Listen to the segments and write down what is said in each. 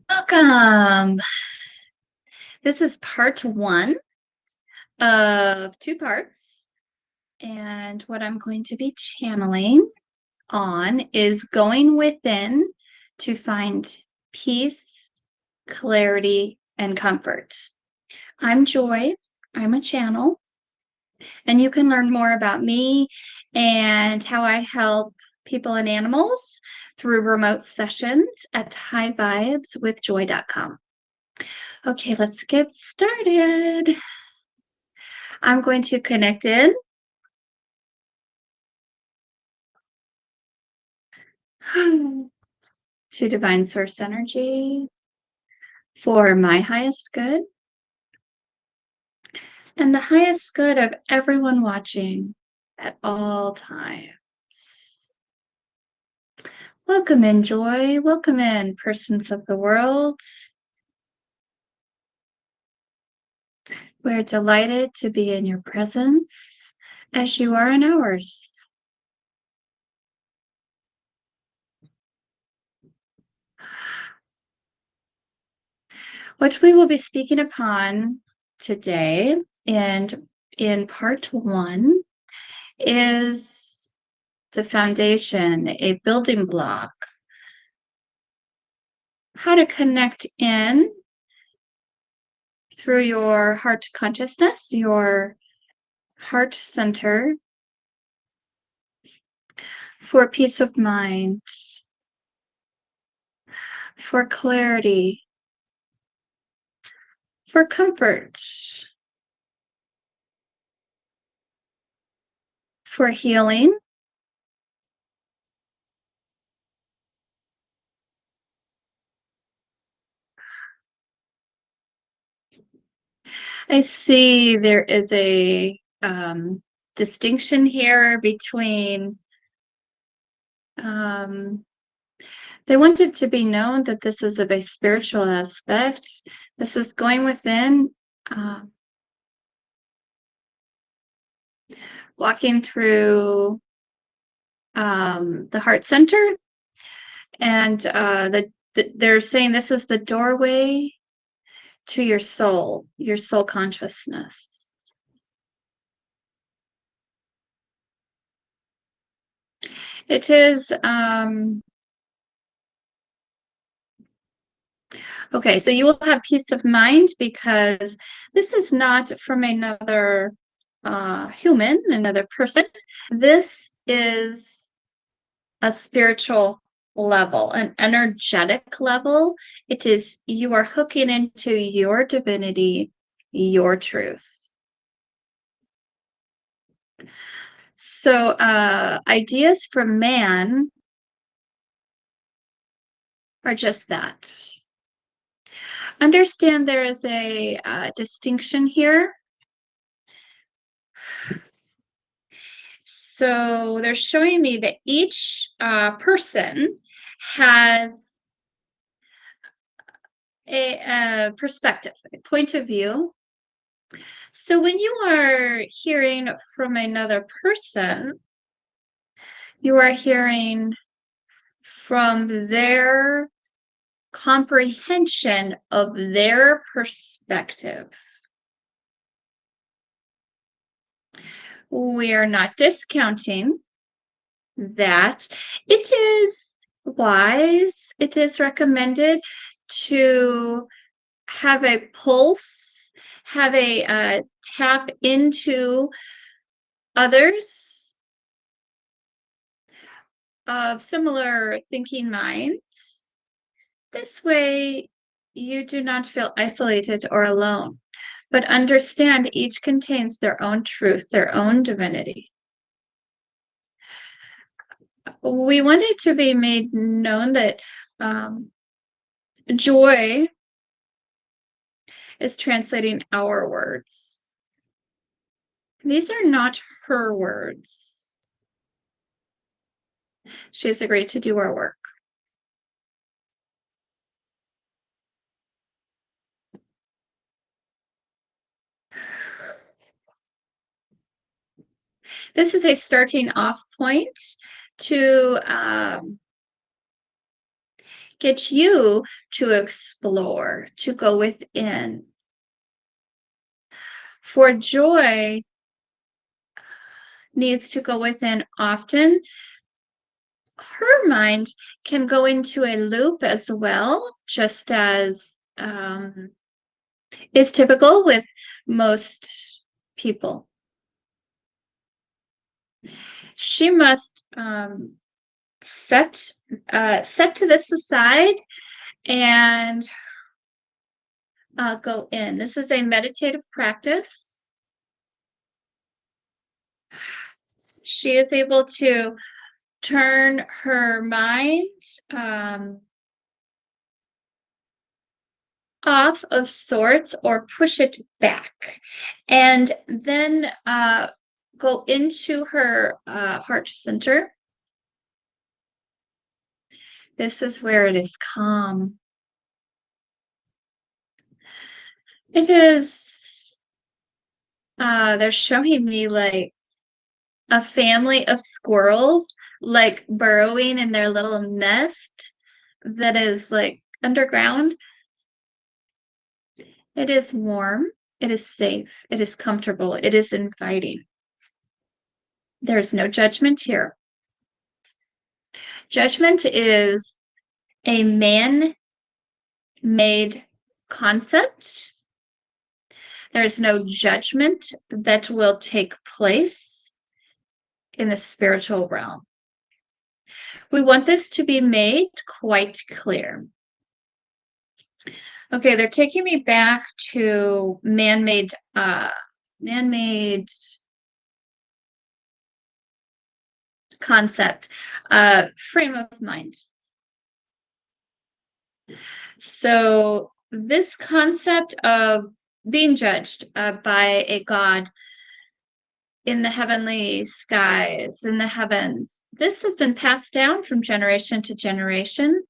Welcome. This is part one of two parts. And what I'm going to be channeling on is going within to find peace, clarity, and comfort. I'm Joy. I'm a channel. And you can learn more about me and how I help people and animals through remote sessions at highvibeswithjoy.com. Okay, let's get started. I'm going to connect in to divine source energy for my highest good and the highest good of everyone watching at all times. Welcome in, Joy. Welcome in, persons of the world. We're delighted to be in your presence as you are in ours. What we will be speaking upon today and in part one is the foundation, a building block, how to connect in through your heart consciousness, your heart center, for peace of mind, for clarity, for comfort, for healing, I see there is a distinction here between they want it to be known that this is of a spiritual aspect. This is going within, walking through the heart center, and they're saying this is the doorway to your soul consciousness. It is okay, so you will have peace of mind because this is not from another human, another person. This is a spiritual level, an energetic level. It is, you are hooking into your divinity, your truth. So ideas from man are just that. Understand there is a distinction here. So they're showing me that each person has a perspective, a point of view. So when you are hearing from another person, you are hearing from their comprehension of their perspective. We are not discounting that. It is wise, it is recommended to have a pulse, have a tap into others of similar thinking minds. This way, you do not feel isolated or alone, but understand each contains their own truth, their own divinity. We want it to be made known that Joy is translating our words. These are not her words. She has agreed to do our work. This is a starting off point to get you to explore, to go within. For joy needs to go within often. Her mind can go into a loop as well, just as is typical with most people. She must set to this aside and go in. This is a meditative practice. She is able to turn her mind off of sorts or push it back, and then go into her heart center. This is where it is calm. It is, they're showing me like a family of squirrels, like burrowing in their little nest that is like underground. It is warm, it is safe, it is comfortable, it is inviting. There's no judgment here. Judgment is a man-made concept. There's no judgment that will take place in the spiritual realm. We want this to be made quite clear. Okay, they're taking me back to man-made concept, frame of mind. So this concept of being judged by a God in the heavenly skies, in the heavens, this has been passed down from generation to generation.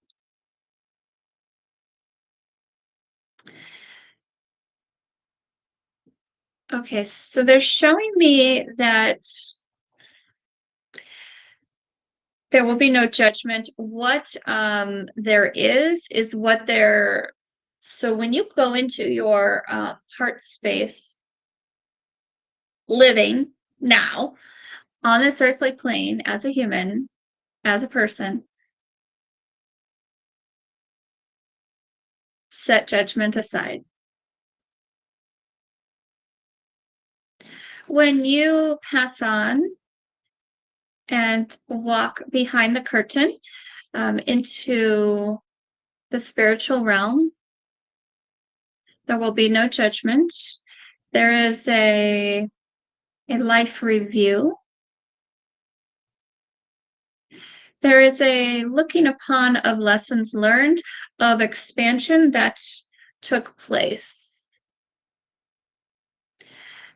Okay, so they're showing me that there will be no judgment. What there is what there. So when you go into your heart space, living now on this earthly plane as a human, as a person, set judgment aside. When you pass on and walk behind the curtain into the spiritual realm, there will be no judgment. There is a life review. There is a looking upon of lessons learned, of expansion that took place.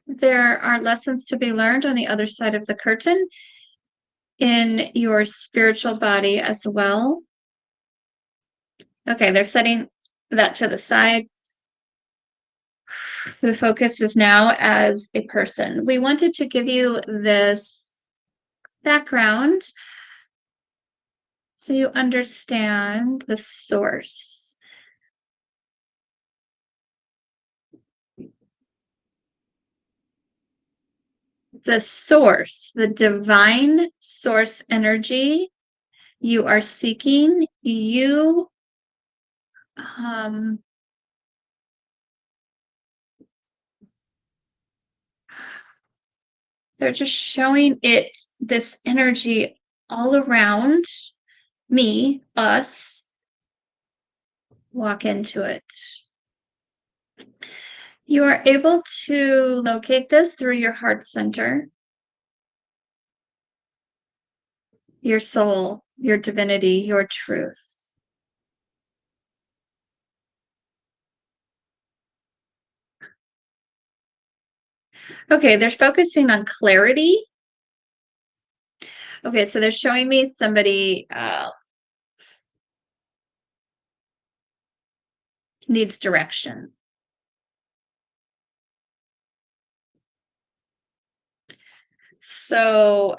There are lessons to be learned on the other side of the curtain in your spiritual body as well. Okay, they're setting that to the side. The focus is now as a person. We wanted to give you this background so you understand the source. The source, the divine source energy you are seeking, they're just showing it, this energy all around me, us, walk into it. You are able to locate this through your heart center, your soul, your divinity, your truth. Okay, they're focusing on clarity. Okay, so they're showing me somebody needs direction. So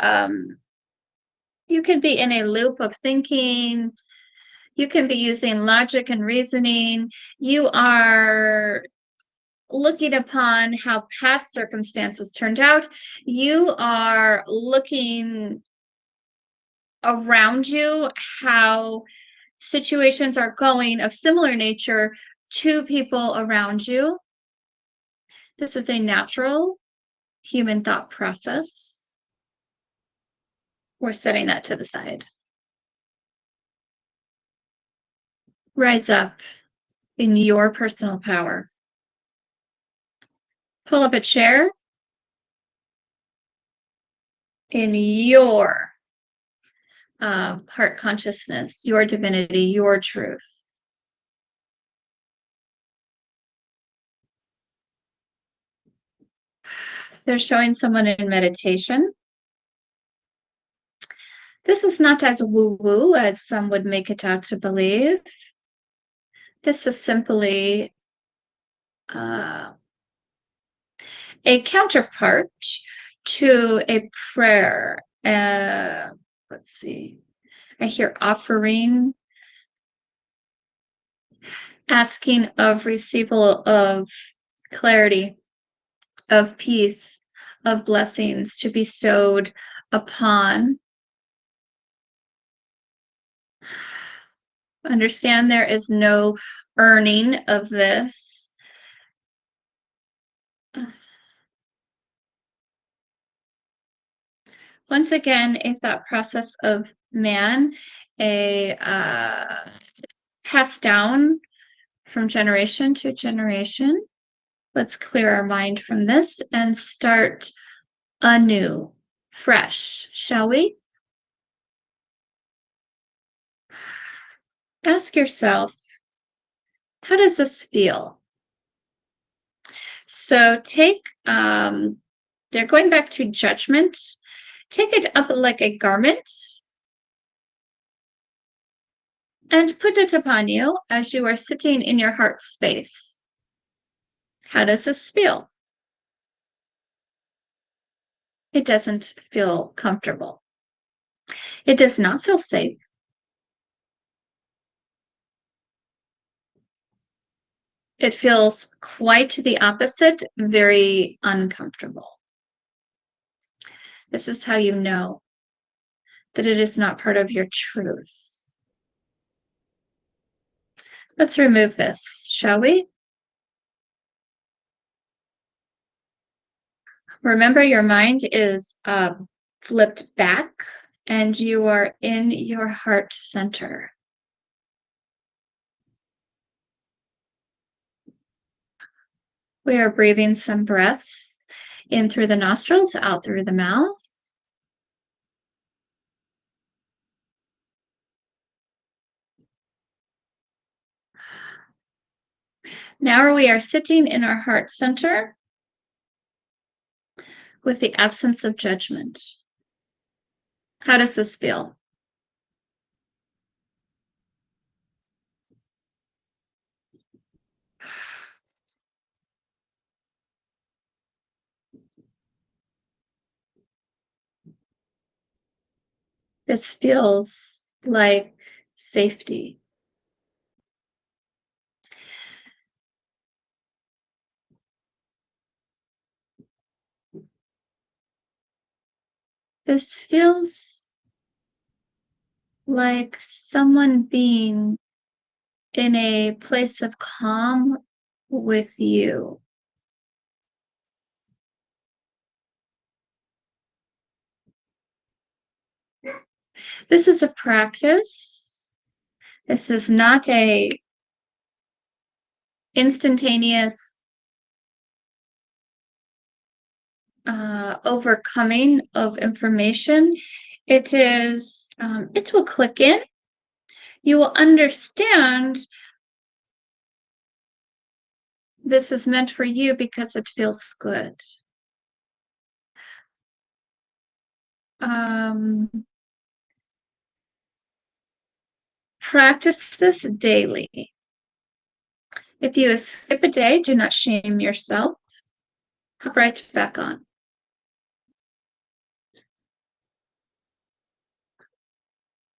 you could be in a loop of thinking, You can be using logic and reasoning. You are looking upon how past circumstances turned out. You are looking around you, how situations are going of similar nature to people around you. This is a natural human thought process. We're setting that to the side. Rise up in your personal power. Pull up a chair in your heart consciousness, your divinity, your truth. They're showing someone in meditation. This is not as woo-woo as some would make it out to believe. This is simply a counterpart to a prayer. Let's see. I hear offering, asking of receival of clarity, of peace, of blessings to be bestowed upon. Understand there is no earning of this. Once again, a thought process of man, a passed down from generation to generation. Let's clear our mind from this and start anew, fresh, shall we? Ask yourself, how does this feel? So take, they're going back to judgment. Take it up like a garment and put it upon you as you are sitting in your heart space. How does this feel? It doesn't feel comfortable. It does not feel safe. It feels quite the opposite, very uncomfortable. This is how you know that it is not part of your truth. Let's remove this, shall we? Remember, your mind is flipped back and you are in your heart center. We are breathing some breaths in through the nostrils, out through the mouth. Now we are sitting in our heart center with the absence of judgment. How does this feel? This feels like safety. This feels like someone being in a place of calm with you. This is a practice. This is not a instantaneous overcoming of information. It is, it will click in. You will understand this is meant for you because it feels good. Practice this daily. If you skip a day, do not shame yourself. Hop right back on.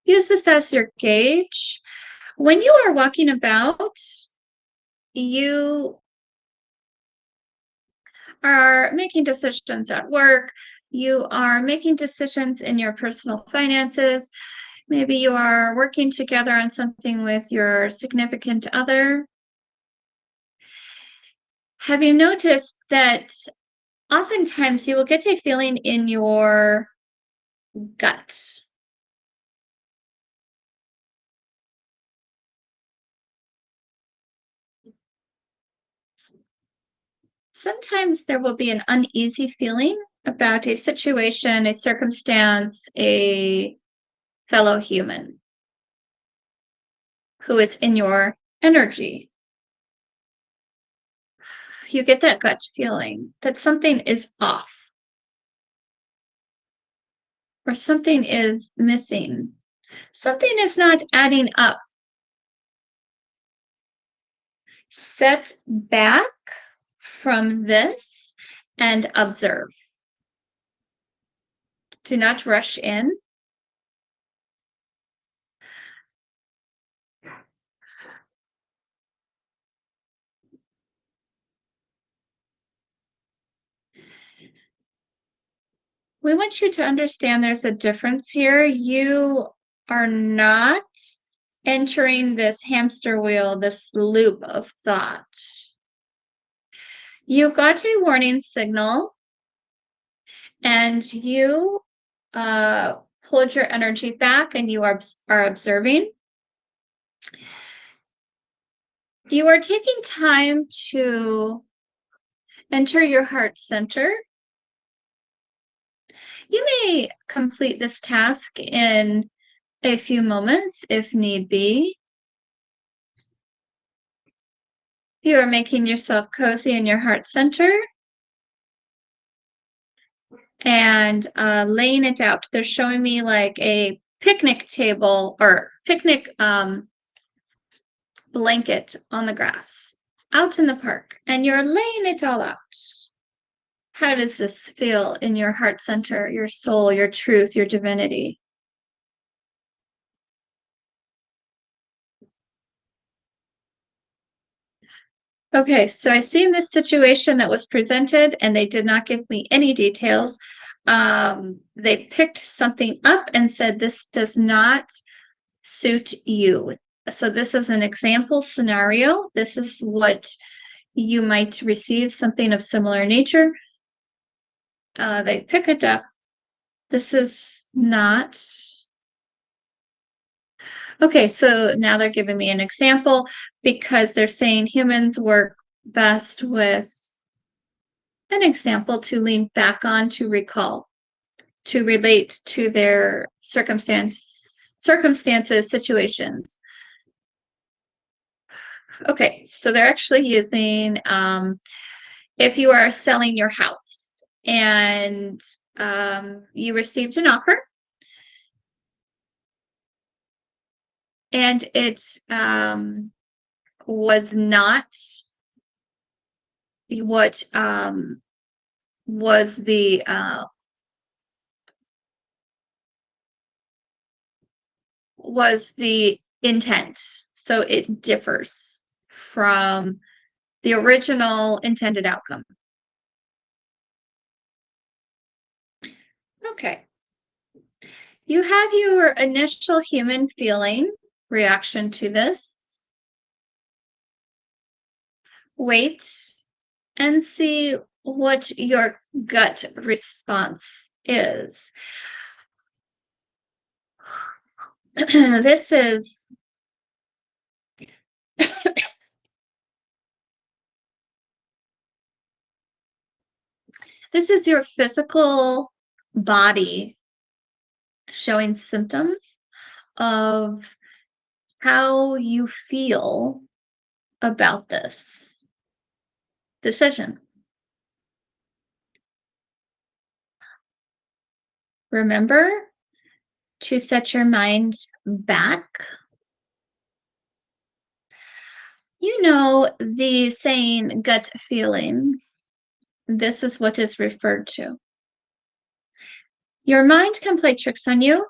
Use this as your gauge. When you are walking about, you are making decisions at work, you are making decisions in your personal finances, maybe you are working together on something with your significant other. Have you noticed that oftentimes you will get a feeling in your gut? Sometimes there will be an uneasy feeling about a situation, a circumstance, a fellow human who is in your energy. You get that gut feeling that something is off or something is missing. Something is not adding up. Set back from this and observe. Do not rush in. We want you to understand there's a difference here. You are not entering this hamster wheel, this loop of thought. You got a warning signal and you pulled your energy back and you are observing. You are taking time to enter your heart center. You may complete this task in a few moments if need be. You are making yourself cozy in your heart center and laying it out. They're showing me like a picnic table or picnic blanket on the grass out in the park, and you're laying it all out. How does this feel in your heart center, your soul, your truth, your divinity? Okay, so I seen this situation that was presented and they did not give me any details. They picked something up and said, this does not suit you. So this is an example scenario. This is what you might receive, something of similar nature. They pick it up. This is not. Okay, so now they're giving me an example because they're saying humans work best with an example to lean back on, to recall, to relate to their circumstances, situations. Okay, so they're actually using if you are selling your house and you received an offer and it was not what was the intent. So it differs from the original intended outcome. Okay. You have your initial human feeling reaction to this. Wait and see what your gut response is. This is this is your physical body showing symptoms of how you feel about this decision. Remember to set your mind back. You know the saying gut feeling. This is what is referred to. Your mind can play tricks on you.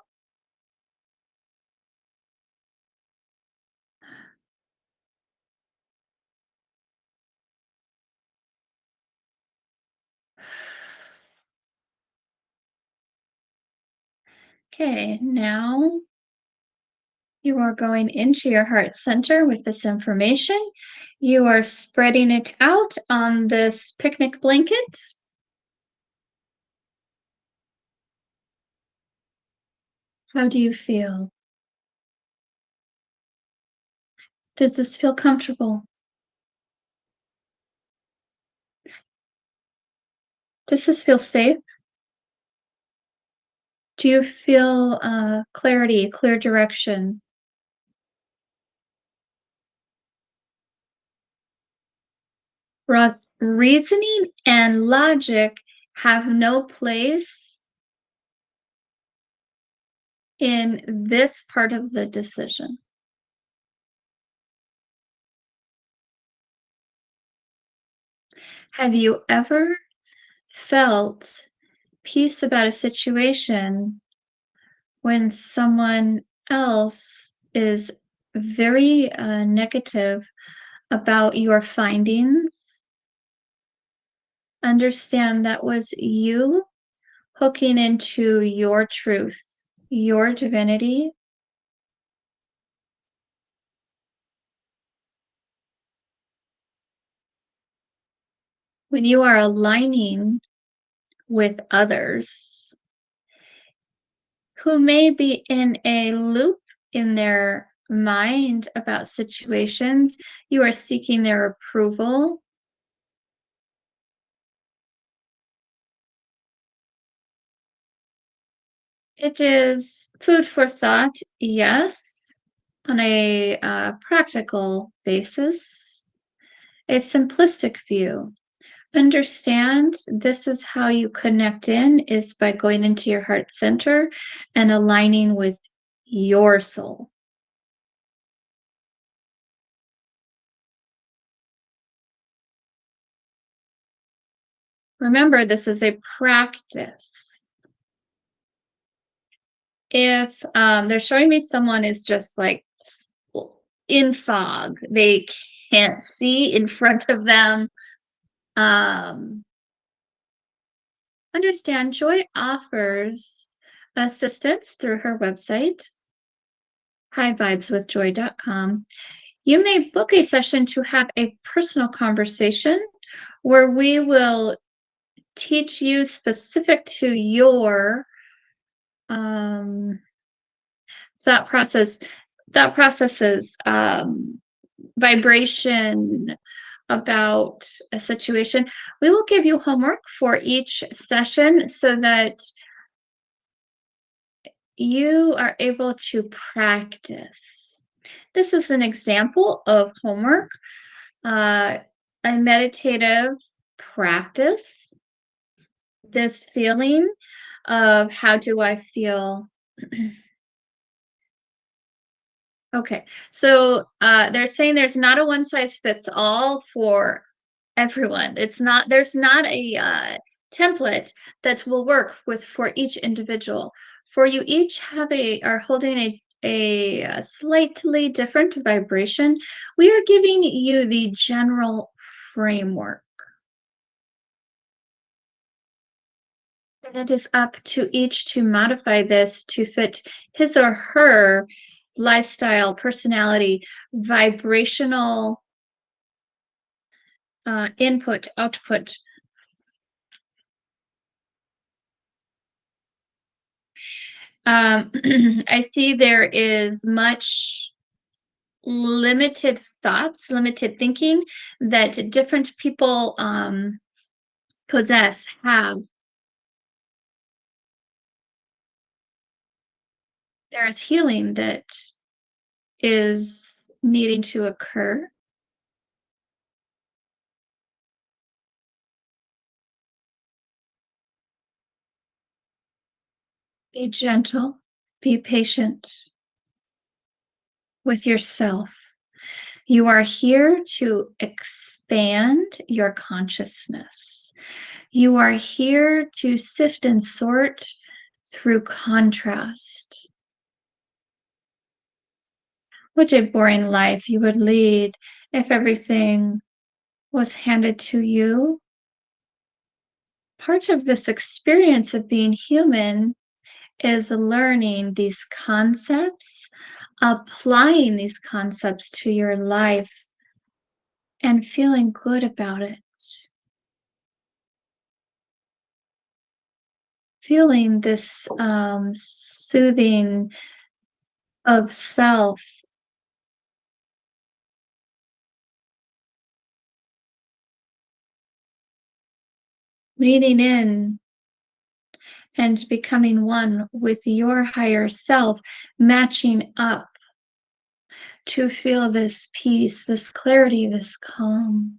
Okay, now you are going into your heart center with this information. You are spreading it out on this picnic blanket. How do you feel? Does this feel comfortable? Does this feel safe? Do you feel clarity, clear direction? Reasoning and logic have no place in this part of the decision. Have you ever felt peace about a situation when someone else is very negative about your findings? Understand that was you hooking into your truth, your divinity. When you are aligning with others who may be in a loop in their mind about situations, you are seeking their approval. It is food for thought, yes, on a practical basis, a simplistic view. Understand this is how you connect in is by going into your heart center and aligning with your soul. Remember, this is a practice. If they're showing me someone is just like in fog, they can't see in front of them. Um, Understand Joy offers assistance through her website, high-vibes-with-joy.com. You may book a session to have a personal conversation where we will teach you specific to your um, thought process. Thought processes, vibration about a situation. We will give you homework for each session so that you are able to practice. This is an example of homework, uh, a meditative practice. This feeling of how do I feel? Okay, so they're saying there's not a one size fits all for everyone. It's not, there's not a template that will work with for each individual. For you each have are holding a slightly different vibration. We are giving you the general framework. And it is up to each to modify this to fit his or her lifestyle, personality, vibrational input, output. I see there is much limited thoughts, limited thinking that different people possess, have. There's healing that is needing to occur. Be gentle, be patient with yourself. You are here to expand your consciousness. You are here to sift and sort through contrast. What a boring life you would lead if everything was handed to you. Part of this experience of being human is learning these concepts, applying these concepts to your life, and feeling good about it. Feeling this soothing of self, leaning in and becoming one with your higher self, matching up to feel this peace, this clarity, this calm.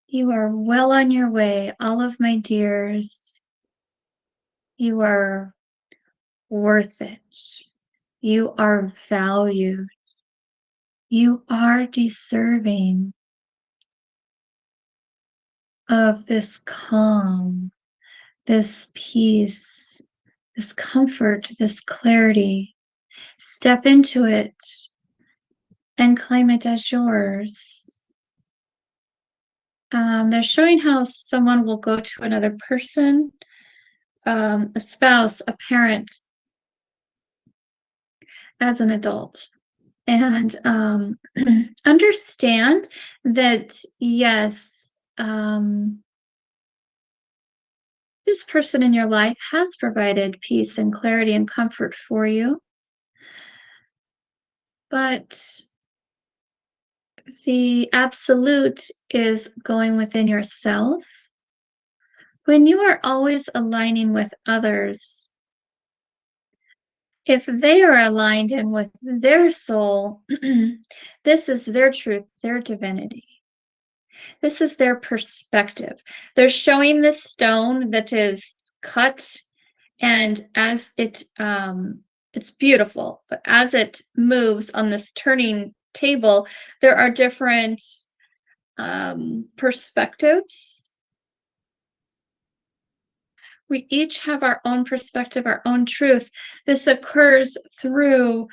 You are well on your way, all of my dears. You are worth it. You are valued. You are deserving of this calm, this peace, this comfort, this clarity. Step into it and claim it as yours. They're showing how someone will go to another person, a spouse, a parent, as an adult. And understand that, yes, this person in your life has provided peace and clarity and comfort for you, but the absolute is going within yourself. When you are always aligning with others, if they are aligned in with their soul, this is their truth, their divinity. This is their perspective. They're showing this stone that is cut, and as it's beautiful, but as it moves on this turning table, there are different perspectives. We each have our own perspective, our own truth. This occurs through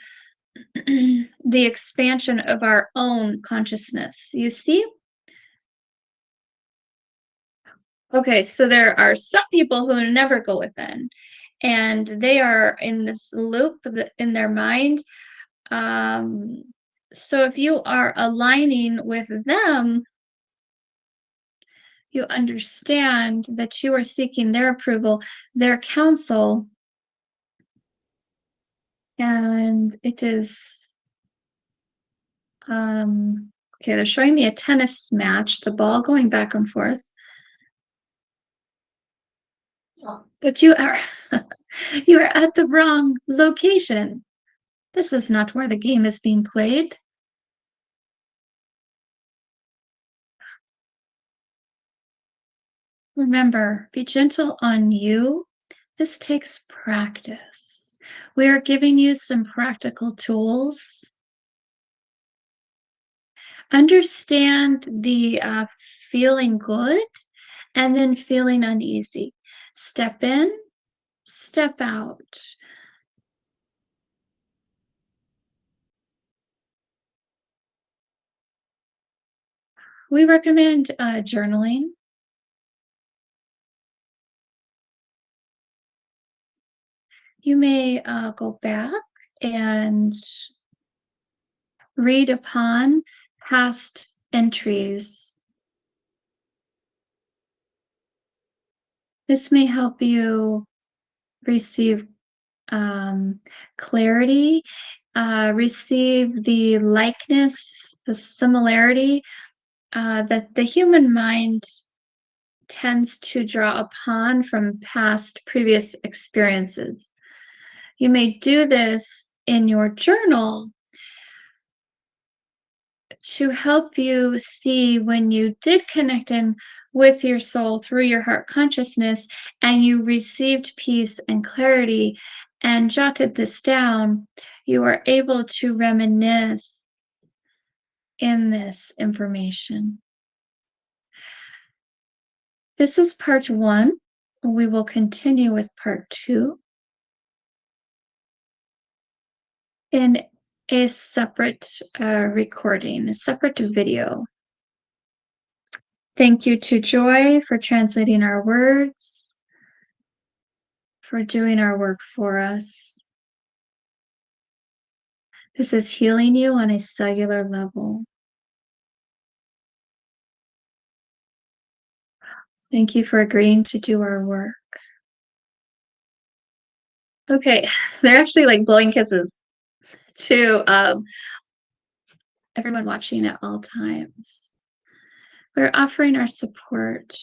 the expansion of our own consciousness. You see? Okay, so there are some people who never go within, and they are in this loop in their mind. Um, so if you are aligning with them, you understand that you are seeking their approval, their counsel, and it is okay, they're showing me a tennis match, the ball going back and forth. But you are you are at the wrong location. This is not where the game is being played. Remember, be gentle on you. This takes practice. We are giving you some practical tools. Understand the feeling good and then feeling uneasy. Step in, step out. We recommend journaling. You may go back and read upon past entries. This may help you receive clarity, receive the likeness, the similarity that the human mind tends to draw upon from past previous experiences. You may do this in your journal to help you see when you did connect in with your soul through your heart consciousness and you received peace and clarity and jotted this down, you are able to reminisce in this information. This is part one. We will continue with part two in a separate recording, a separate video. Thank you to Joy for translating our words. for doing our work for us. This is healing you on a cellular level. Thank you for agreeing to do our work. Okay, they're actually like blowing kisses to everyone watching at all times. We're offering our support.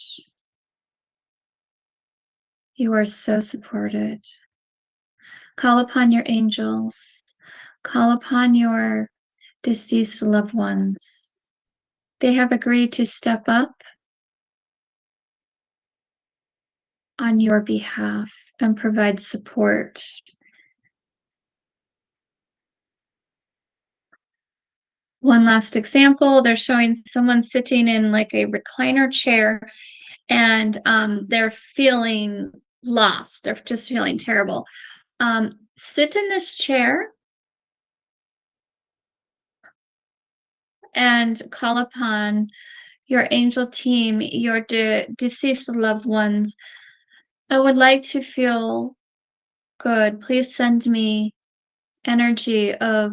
You are so supported. Call upon your angels. Call upon your deceased loved ones. They have agreed to step up on your behalf and provide support. One last example, they're showing someone sitting in like a recliner chair and they're feeling lost. They're just feeling terrible. Sit in this chair and call upon your angel team, your deceased loved ones. I would like to feel good. Please send me energy of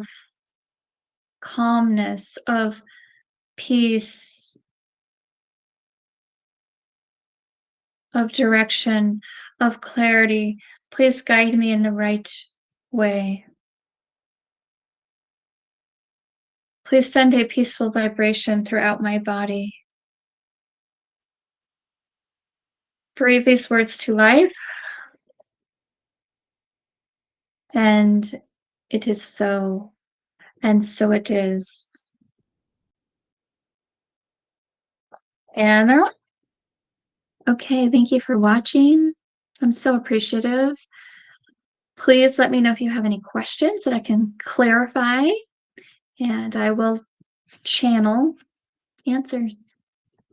calmness, of peace, of direction, of clarity. Please guide me in the right way. Please send a peaceful vibration throughout my body. Breathe these words to life. And it is so, and so it is. And they're on. Okay, thank you for watching. I'm so appreciative. Please let me know if you have any questions that I can clarify, and I will channel answers.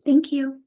Thank you.